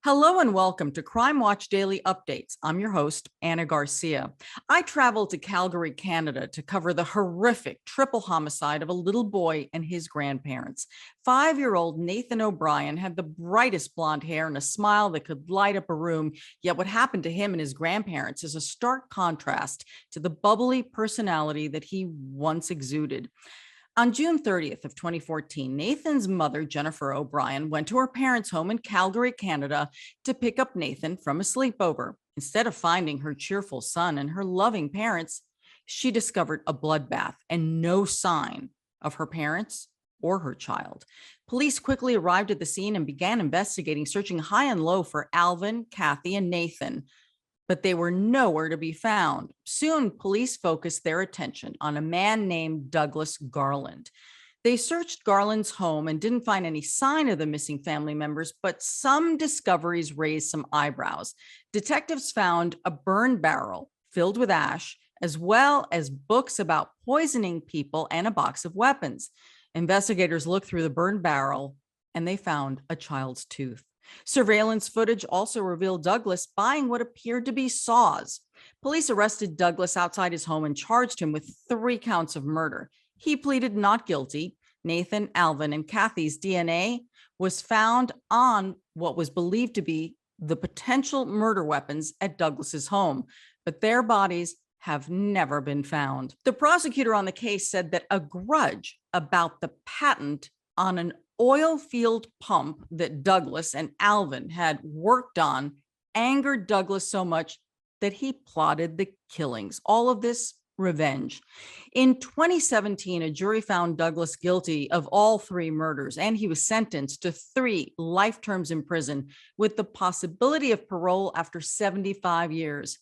Hello and welcome to Crime Watch Daily Updates. I'm your host, Anna Garcia. I traveled to Calgary, Canada to cover the horrific triple homicide of a little boy and his grandparents. 5-year-old Nathan O'Brien had the brightest blonde hair and a smile that could light up a room, yet what happened to him and his grandparents is a stark contrast to the bubbly personality that he once exuded. On June 30th of 2014, Nathan's mother, Jennifer O'Brien, went to her parents' home in Calgary, Canada, to pick up Nathan from a sleepover. Instead of finding her cheerful son and her loving parents, she discovered a bloodbath and no sign of her parents or her child. Police quickly arrived at the scene and began investigating, searching high and low for Alvin, Kathy, and Nathan, but they were nowhere to be found. Soon, police focused their attention on a man named Douglas Garland. They searched Garland's home and didn't find any sign of the missing family members, but some discoveries raised some eyebrows. Detectives found a burn barrel filled with ash, as well as books about poisoning people and a box of weapons. Investigators looked through the burned barrel and they found a child's tooth. Surveillance footage also revealed Douglas buying what appeared to be saws. Police arrested Douglas outside his home and charged him with 3 counts of murder. He pleaded not guilty. Nathan, Alvin, and Kathy's DNA was found on what was believed to be the potential murder weapons at Douglas's home, but their bodies have never been found. The prosecutor on the case said that a grudge about the patent on an oil field pump that Douglas and Alvin had worked on angered Douglas so much that he plotted the killings. All of this revenge. In 2017, a jury found Douglas guilty of all 3 murders, and he was sentenced to 3 life terms in prison with the possibility of parole after 75 years.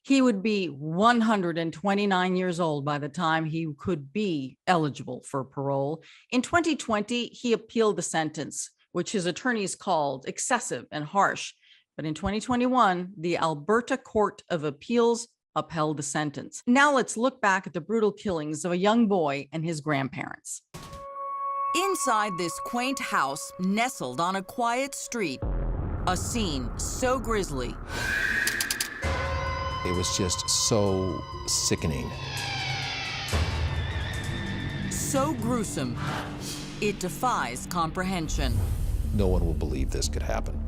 He would be 129 years old by the time he could be eligible for parole. In 2020, he appealed the sentence, which his attorneys called excessive and harsh. But in 2021, the Alberta Court of Appeals upheld the sentence. Now let's look back at the brutal killings of a young boy and his grandparents. Inside this quaint house, nestled on a quiet street, a scene so grisly, it was just so sickening. so gruesome, it defies comprehension. No one will believe this could happen,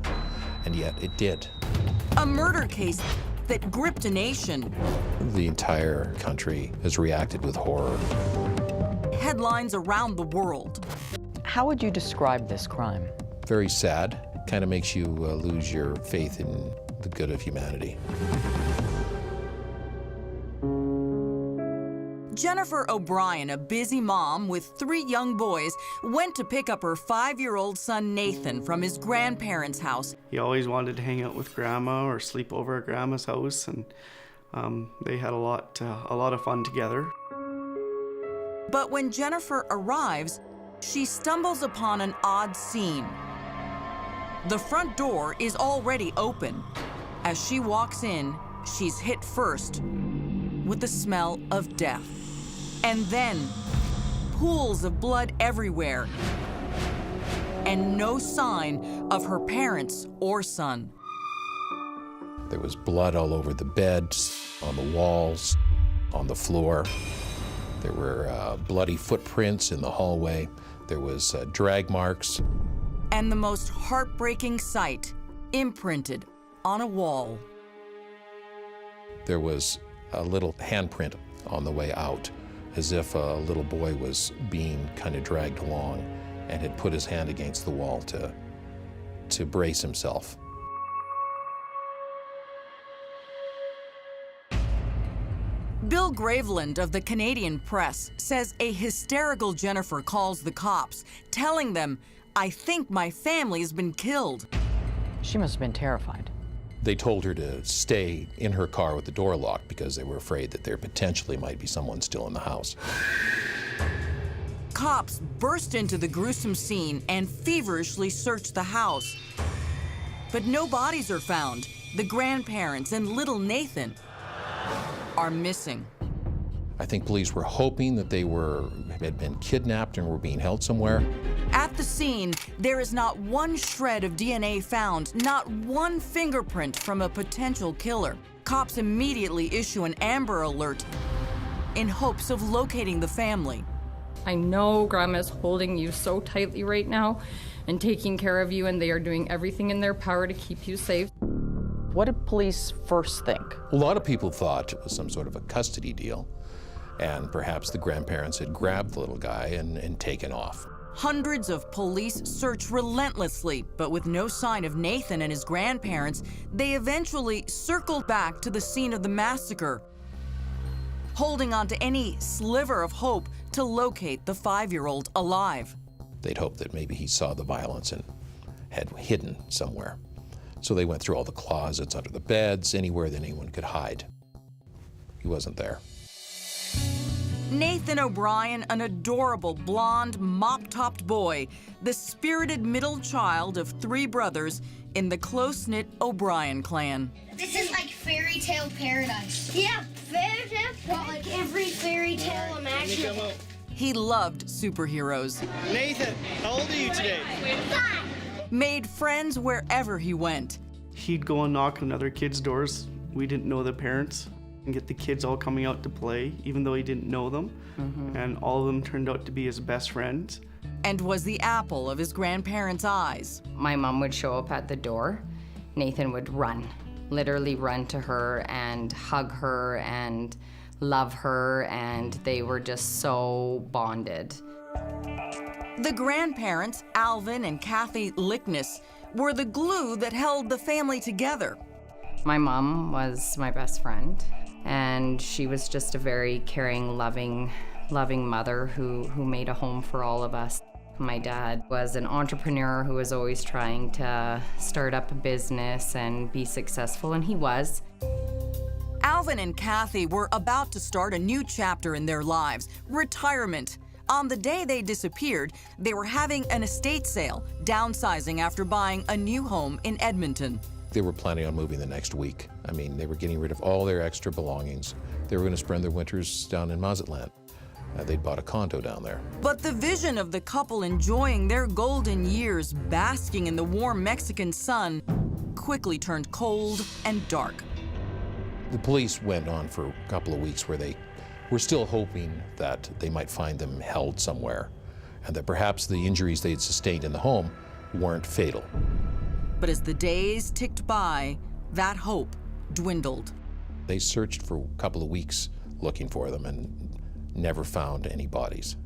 and yet it did. A murder case that gripped a nation. The entire country has reacted with horror. Headlines around the world. How would you describe this crime? Very sad. Kind of makes you lose your faith in the good of humanity. Jennifer O'Brien, a busy mom with 3 young boys, went to pick up her 5-year-old son Nathan from his grandparents' house. He always wanted to hang out with Grandma or sleep over at Grandma's house, and they had a lot of fun together. But when Jennifer arrives, she stumbles upon an odd scene. The front door is already open. As she walks in, she's hit first with the smell of death. And then, pools of blood everywhere, and no sign of her parents or son. There was blood all over the beds, on the walls, on the floor. There were bloody footprints in the hallway. There was drag marks. And the most heartbreaking sight, imprinted on a wall. There was a little handprint on the way out, as if a little boy was being kind of dragged along and had put his hand against the wall to brace himself. Bill Graveland of the Canadian Press says a hysterical Jennifer calls the cops, telling them, "I think my family's been killed." She must have been terrified. They told her to stay in her car with the door locked because they were afraid that there potentially might be someone still in the house. Cops burst into the gruesome scene and feverishly search the house. But no bodies are found. The grandparents and little Nathan are missing. I think police were hoping that they had been kidnapped and were being held somewhere. At the scene, there is not one shred of DNA found, not one fingerprint from a potential killer. Cops immediately issue an Amber Alert in hopes of locating the family. I know Grandma's holding you so tightly right now and taking care of you, and they are doing everything in their power to keep you safe. What did police first think? A lot of people thought it was some sort of a custody deal, and perhaps the grandparents had grabbed the little guy and taken off. Hundreds of police search relentlessly, but with no sign of Nathan and his grandparents, they eventually circled back to the scene of the massacre, holding on to any sliver of hope to locate the 5-year-old alive. They'd hoped that maybe he saw the violence and had hidden somewhere. So they went through all the closets, under the beds, anywhere that anyone could hide. He wasn't there. Nathan O'Brien, an adorable, blonde, mop-topped boy, the spirited middle child of 3 brothers in the close-knit O'Brien clan. This is like fairy tale paradise. Yeah, fairy tale. Got like every fairy tale imaginable. He loved superheroes. Nathan, how old are you today? 5. Made friends wherever he went. He'd go and knock on other kids' doors. We didn't know the parents, and get the kids all coming out to play, even though he didn't know them. And all of them turned out to be his best friends. And was the apple of his grandparents' eyes. My mom would show up at the door. Nathan would run, literally run to her and hug her and love her, and they were just so bonded. The grandparents, Alvin and Kathy Liknes, were the glue that held the family together. My mom was my best friend, and she was just a very caring, loving mother who made a home for all of us. My dad was an entrepreneur who was always trying to start up a business and be successful, and he was. Alvin and Kathy were about to start a new chapter in their lives, retirement. On the day they disappeared, they were having an estate sale, downsizing after buying a new home in Edmonton. They were planning on moving the next week. I mean, they were getting rid of all their extra belongings. They were going to spend their winters down in Mazatlan. They'd bought a condo down there. But the vision of the couple enjoying their golden years basking in the warm Mexican sun quickly turned cold and dark. The police went on for a couple of weeks where they were still hoping that they might find them held somewhere, and that perhaps the injuries they'd sustained in the home weren't fatal. But as the days ticked by, that hope dwindled. They searched for a couple of weeks looking for them and never found any bodies.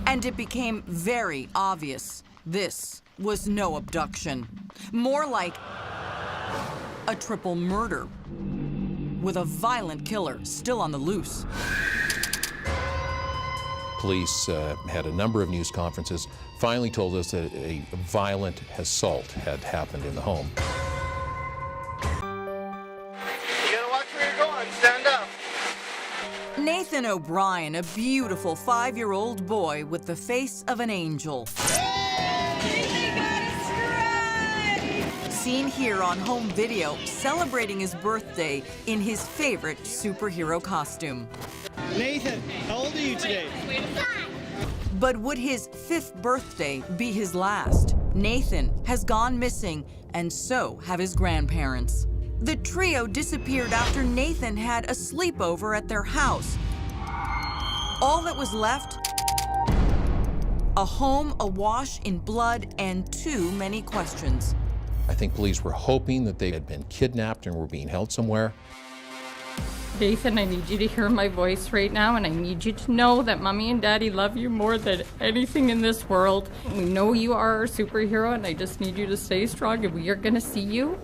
And it became very obvious this was no abduction, more like a triple murder, with a violent killer still on the loose. Police had a number of news conferences, finally told us that a violent assault had happened in the home. You gotta watch where you're going. Stand up. Nathan O'Brien, a beautiful 5-year-old boy with the face of an angel. Seen here on home video, celebrating his birthday in his favorite superhero costume. Nathan, how old are you today? 5. But would his 5th birthday be his last? Nathan has gone missing, and so have his grandparents. The trio disappeared after Nathan had a sleepover at their house. All that was left? A home awash in blood and too many questions. I think police were hoping that they had been kidnapped and were being held somewhere. Nathan, I need you to hear my voice right now, and I need you to know that Mommy and Daddy love you more than anything in this world. We know you are our superhero, and I just need you to stay strong, and we are gonna see you.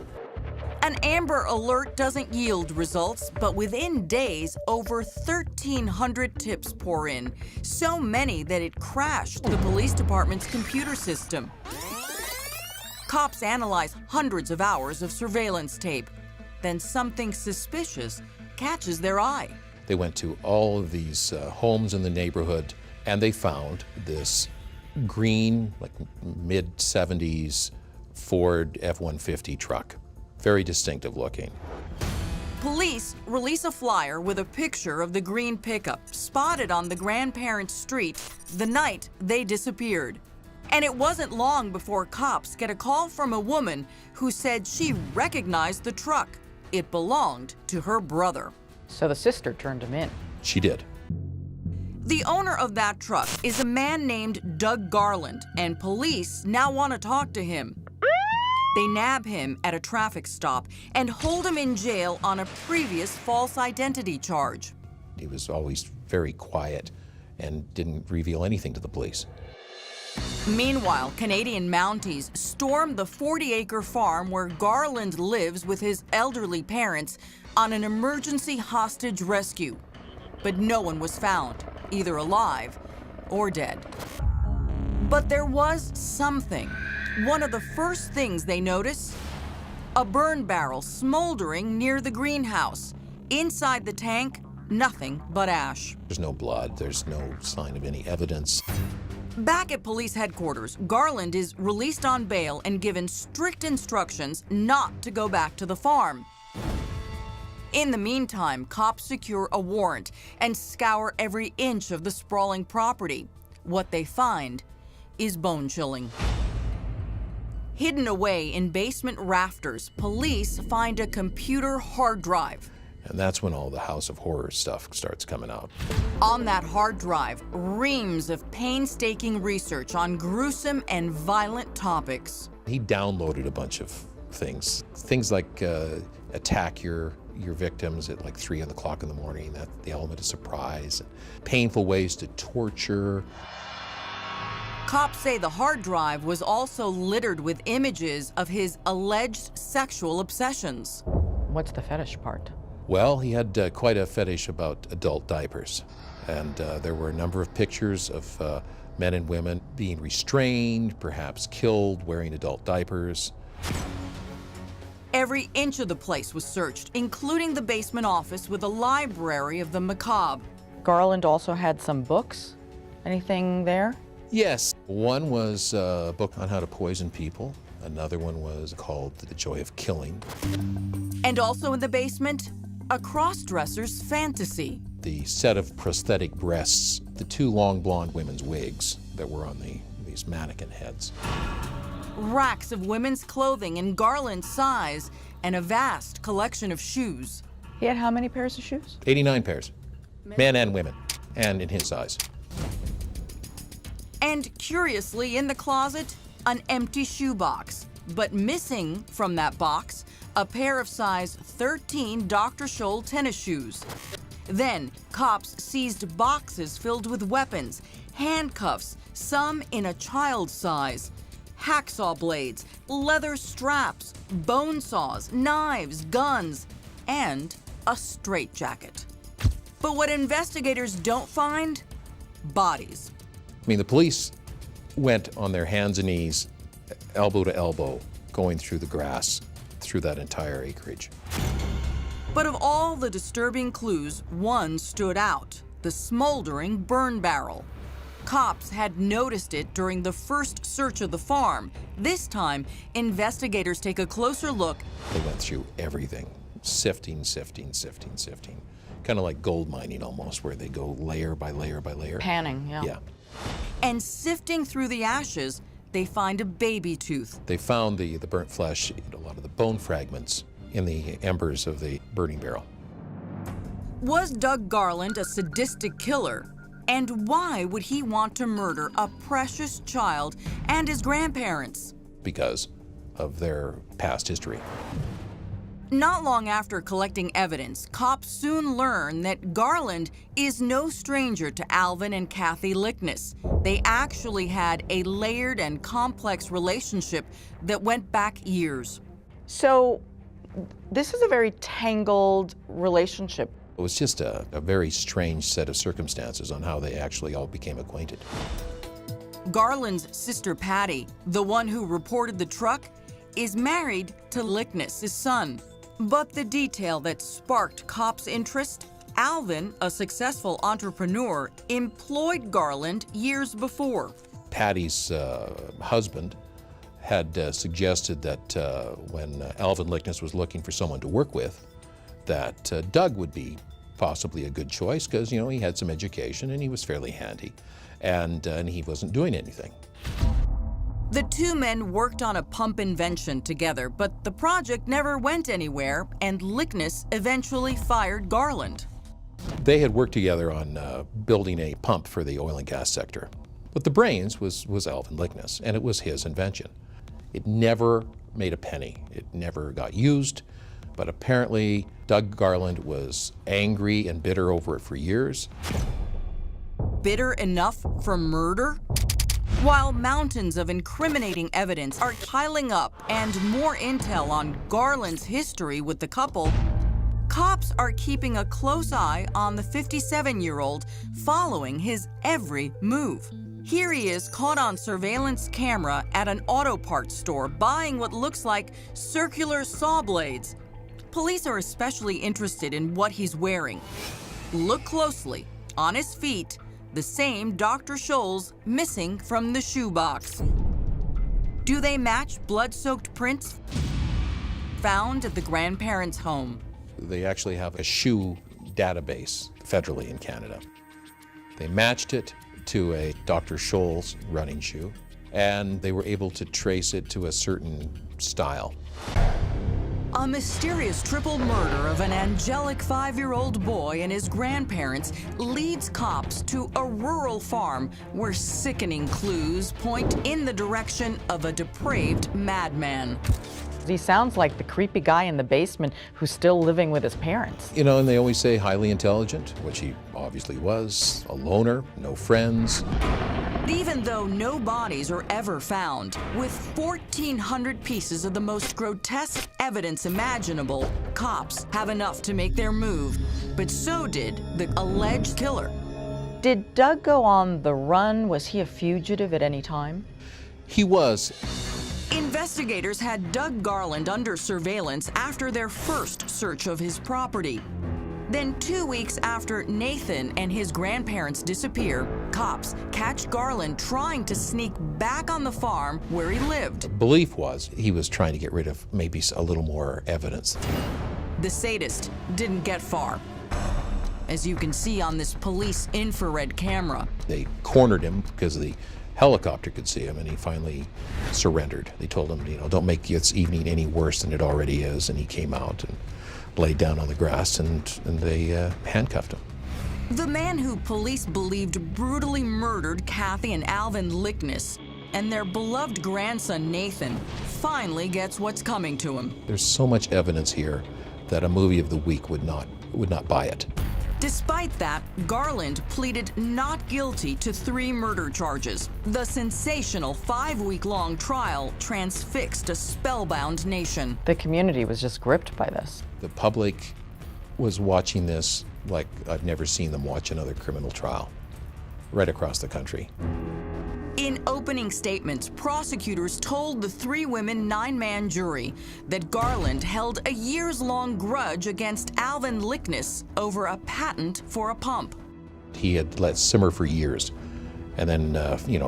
An Amber Alert doesn't yield results, but within days, over 1,300 tips pour in. So many that it crashed the police department's computer system. Cops analyze hundreds of hours of surveillance tape. Then something suspicious catches their eye. They went to all of these homes in the neighborhood, and they found this green, like mid-70s Ford F-150 truck. Very distinctive looking. Police release a flyer with a picture of the green pickup spotted on the grandparents' street the night they disappeared. And it wasn't long before cops get a call from a woman who said she recognized the truck. It belonged to her brother. So the sister turned him in. She did. The owner of that truck is a man named Doug Garland, and police now want to talk to him. They nab him at a traffic stop and hold him in jail on a previous false identity charge. He was always very quiet and didn't reveal anything to the police. Meanwhile, Canadian Mounties stormed the 40-acre farm where Garland lives with his elderly parents on an emergency hostage rescue. But no one was found, either alive or dead. But there was something. One of the first things they notice, a burn barrel smoldering near the greenhouse. Inside the tank, nothing but ash. There's no blood, there's no sign of any evidence. Back at police headquarters, Garland is released on bail and given strict instructions not to go back to the farm. In the meantime, cops secure a warrant and scour every inch of the sprawling property. What they find is bone-chilling. Hidden away in basement rafters, police find a computer hard drive. And that's when all the House of Horror stuff starts coming out. On that hard drive, reams of painstaking research on gruesome and violent topics. He downloaded a bunch of things. Things like attack your victims at like 3 o'clock in the morning, that the element of surprise, painful ways to torture. Cops say the hard drive was also littered with images of his alleged sexual obsessions. What's the fetish part? Well, he had quite a fetish about adult diapers. And there were a number of pictures of men and women being restrained, perhaps killed, wearing adult diapers. Every inch of the place was searched, including the basement office with a library of the macabre. Garland also had some books. Anything there? Yes. One was a book on how to poison people. Another one was called The Joy of Killing. And also in the basement, a cross-dresser's fantasy. The set of prosthetic breasts, the 2 long blonde women's wigs that were on these mannequin heads. Racks of women's clothing in Garland's size, and a vast collection of shoes. He had how many pairs of shoes? 89 pairs, men and women, and in his size. And curiously, in the closet, an empty shoebox. But missing from that box, a pair of size 13 Dr. Scholl tennis shoes. Then, cops seized boxes filled with weapons, handcuffs, some in a child's size, hacksaw blades, leather straps, bone saws, knives, guns, and a straitjacket. But what investigators don't find? Bodies. I mean, the police went on their hands and knees, elbow to elbow, going through the grass, through that entire acreage. But of all the disturbing clues, one stood out, the smoldering burn barrel. Cops had noticed it during the first search of the farm. This time, investigators take a closer look. They went through everything, sifting. Kind of like gold mining almost, where they go layer by layer by layer. Panning, yeah. Yeah. And sifting through the ashes, they find a baby tooth. They found the burnt flesh, a lot of the bone fragments in the embers of the burning barrel. Was Doug Garland a sadistic killer? And why would he want to murder a precious child and his grandparents? Because of their past history. Not long after collecting evidence, cops soon learn that Garland is no stranger to Alvin and Kathy Liknes. They actually had a layered and complex relationship that went back years. So this is a very tangled relationship. It was just a very strange set of circumstances on how they actually all became acquainted. Garland's sister Patty, the one who reported the truck, is married to Liknes' son. But the detail that sparked cops' interest, Alvin, a successful entrepreneur, employed Garland years before. Patty's husband had suggested that when Alvin Liknes was looking for someone to work with, that Doug would be possibly a good choice because, you know, he had some education and he was fairly handy, and he wasn't doing anything. The two men worked on a pump invention together, but the project never went anywhere, and Liknes eventually fired Garland. They had worked together on building a pump for the oil and gas sector. But the brains was Alvin Liknes, and it was his invention. It never made a penny. It never got used, but apparently Doug Garland was angry and bitter over it for years. Bitter enough for murder? While mountains of incriminating evidence are piling up and more intel on Garland's history with the couple, cops are keeping a close eye on the 57-year-old, following his every move. Here he is caught on surveillance camera at an auto parts store buying what looks like circular saw blades. Police are especially interested in what he's wearing. Look closely. On his feet, the same Dr. Scholl's missing from the shoebox. Do they match blood-soaked prints found at the grandparents' home? They actually have a shoe database federally in Canada. They matched it to a Dr. Scholl's running shoe, and they were able to trace it to a certain style. A mysterious triple murder of an angelic 5-year-old boy and his grandparents leads cops to a rural farm where sickening clues point in the direction of a depraved madman. He sounds like the creepy guy in the basement who's still living with his parents. You know, and they always say highly intelligent, which he obviously was, a loner, no friends. Even though no bodies are ever found, with 1,400 pieces of the most grotesque evidence imaginable, cops have enough to make their move. But so did the alleged killer. Did Doug go on the run? Was he a fugitive at any time? He was. Investigators had Doug Garland under surveillance after their first search of his property. Then 2 weeks after Nathan and his grandparents disappear, cops catch Garland trying to sneak back on the farm where he lived. The belief was he was trying to get rid of maybe a little more evidence. The sadist didn't get far, as you can see on this police infrared camera. They cornered him because the helicopter could see him, and he finally surrendered. They told him, you know, don't make this evening any worse than it already is, and he came out and laid down on the grass, and they handcuffed him. The man who police believed brutally murdered Kathy and Alvin Liknes and their beloved grandson Nathan finally gets what's coming to him. There's so much evidence here that a movie of the week would not buy it. Despite that, Garland pleaded not guilty to 3 murder charges. The sensational 5-week-long trial transfixed a spellbound nation. The community was just gripped by this. The public was watching this like I've never seen them watch another criminal trial, right across the country. In opening statements, prosecutors told the 3-women 9-man jury that Garland held a years-long grudge against Alvin Liknes over a patent for a pump. He had let simmer for years, and then,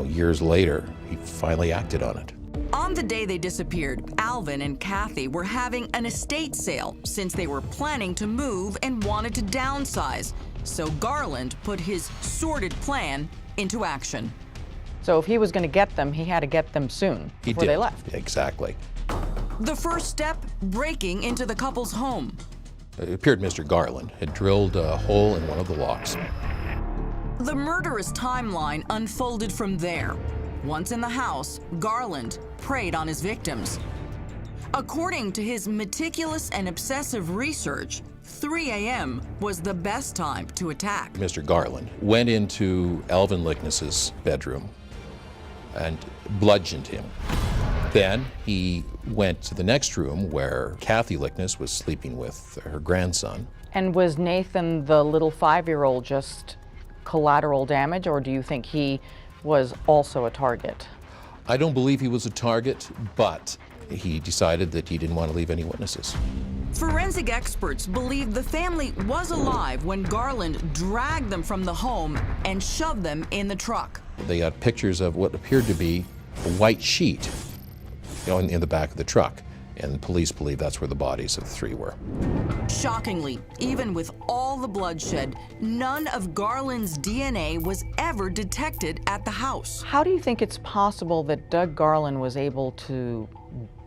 years later, he finally acted on it. On the day they disappeared, Alvin and Kathy were having an estate sale since they were planning to move and wanted to downsize. So Garland put his sordid plan into action. So if he was going to get them, he had to get them soon before they left. Exactly. The first step, breaking into the couple's home. It appeared Mr. Garland had drilled a hole in one of the locks. The murderous timeline unfolded from there. Once in the house, Garland preyed on his victims. According to his meticulous and obsessive research, 3 a.m. was the best time to attack. Mr. Garland went into Alvin Liknes' bedroom and bludgeoned him. Then he went to the next room where Kathy Liknes was sleeping with her grandson. And was Nathan, the little 5-year-old, just collateral damage, or do you think he was also a target? I don't believe he was a target, but he decided that he didn't want to leave any witnesses. Forensic experts believe the family was alive when Garland dragged them from the home and shoved them in the truck. They got pictures of what appeared to be a white sheet, in the back of the truck. And police believe that's where the bodies of the 3 were. Shockingly, even with all the bloodshed, none of Garland's DNA was ever detected at the house. How do you think it's possible that Doug Garland was able to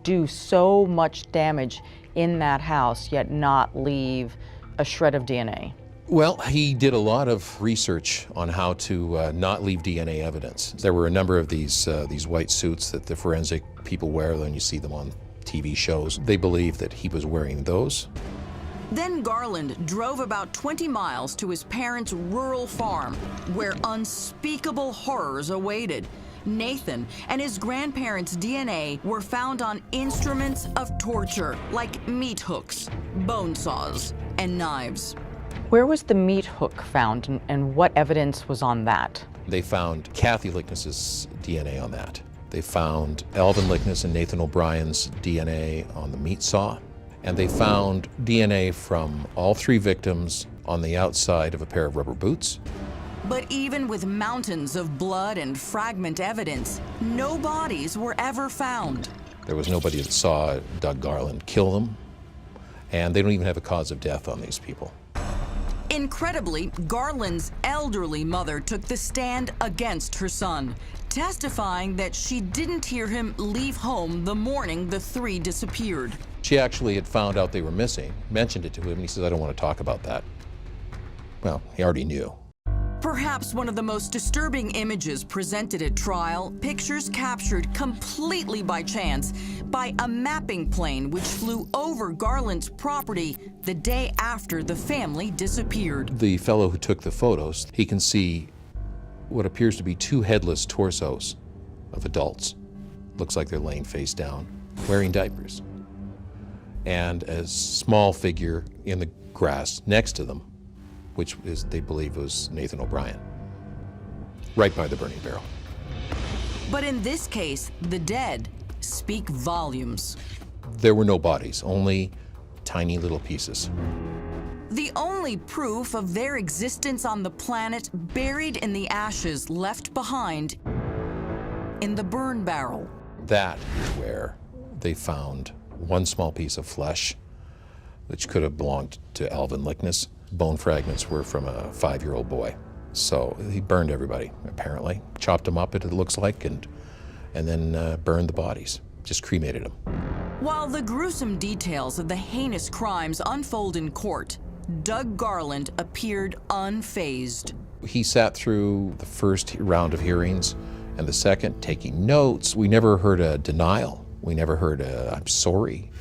do so much damage in that house, yet not leave a shred of DNA? Well, he did a lot of research on how to not leave DNA evidence. There were a number of these white suits that the forensic people wear when you see them on TV shows. They believe that he was wearing those. Then Garland drove about 20 miles to his parents' rural farm, where unspeakable horrors awaited. Nathan and his grandparents' DNA were found on instruments of torture, like meat hooks, bone saws, and knives. Where was the meat hook found, and what evidence was on that? They found Kathy Liknes' DNA on that. They found Alvin Liknes and Nathan O'Brien's DNA on the meat saw. And they found DNA from all 3 victims on the outside of a pair of rubber boots. But even with mountains of blood and fragment evidence, no bodies were ever found. There was nobody that saw Doug Garland kill them. And they don't even have a cause of death on these people. Incredibly, Garland's elderly mother took the stand against her son, testifying that she didn't hear him leave home the morning the 3 disappeared. She actually had found out they were missing, mentioned it to him, and he says, "I don't want to talk about that." Well, he already knew. Perhaps one of the most disturbing images presented at trial, pictures captured completely by chance by a mapping plane which flew over Garland's property the day after the family disappeared. The fellow who took the photos, he can see what appears to be 2 headless torsos of adults. Looks like they're laying face down, wearing diapers. And a small figure in the grass next to them, which is, they believe, was Nathan O'Brien, right by the burning barrel. But in this case, the dead speak volumes. There were no bodies, only tiny little pieces. The only proof of their existence on the planet buried in the ashes left behind in the burn barrel. That is where they found 1 small piece of flesh, which could have belonged to Alvin Liknes. Bone fragments were from a 5-year-old boy. So he burned everybody, apparently. Chopped them up, it looks like, and then burned the bodies. Just cremated them. While the gruesome details of the heinous crimes unfold in court, Doug Garland appeared unfazed. He sat through the first round of hearings and the second, taking notes. We never heard a denial. We never heard a "I'm sorry."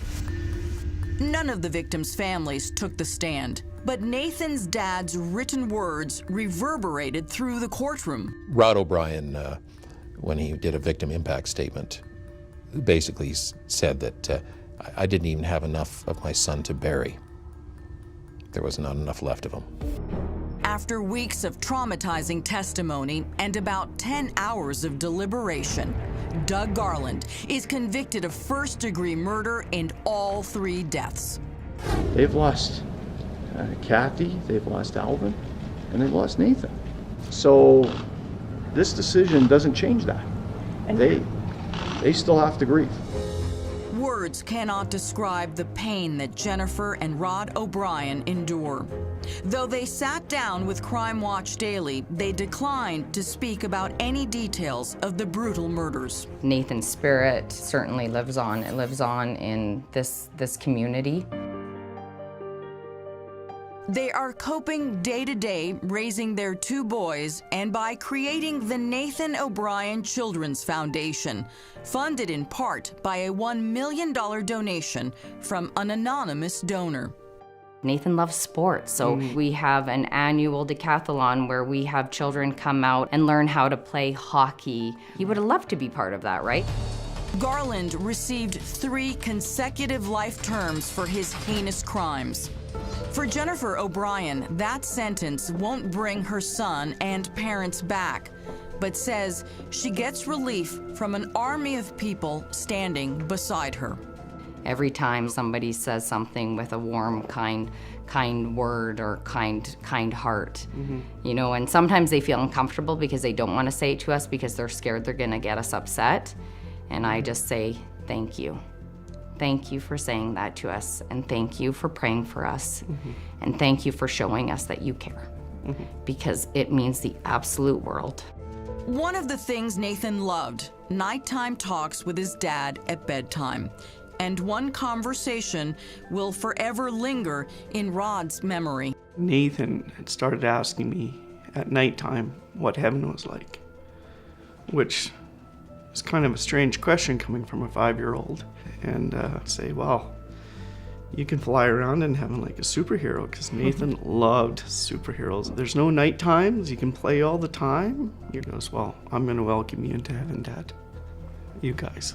None of the victims' families took the stand, but Nathan's dad's written words reverberated through the courtroom. Rod O'Brien, when he did a victim impact statement, basically said that I didn't even have enough of my son to bury. There was not enough left of him. After weeks of traumatizing testimony and about 10 hours of deliberation, Doug Garland is convicted of first-degree murder in all 3 deaths. They've lost Kathy, they've lost Alvin, and they've lost Nathan. So this decision doesn't change that. They still have to grieve. Words cannot describe the pain that Jennifer and Rod O'Brien endure. Though they sat down with Crime Watch Daily, they declined to speak about any details of the brutal murders. Nathan's spirit certainly lives on. It lives on in this community. They are coping day to day raising their 2 boys and by creating the Nathan O'Brien Children's Foundation, funded in part by a $1 million donation from an anonymous donor. Nathan loves sports, so we have an annual decathlon where we have children come out and learn how to play hockey. He would have loved to be part of that, right? Garland received 3 consecutive life terms for his heinous crimes. For Jennifer O'Brien, that sentence won't bring her son and parents back, but says she gets relief from an army of people standing beside her. Every time somebody says something with a warm, kind word or kind heart, you know, and sometimes they feel uncomfortable because they don't want to say it to us because they're scared they're going to get us upset. And I just say, thank you. Thank you for saying that to us, and thank you for praying for us, and thank you for showing us that you care, because it means the absolute world. One of the things Nathan loved, nighttime talks with his dad at bedtime. And one conversation will forever linger in Rod's memory. Nathan had started asking me at nighttime what heaven was like, which is kind of a strange question coming from a 5-year-old. And say, well, you can fly around in heaven like a superhero, because Nathan loved superheroes. There's no night times, you can play all the time. He goes, well, I'm going to welcome you into heaven, Dad. You guys.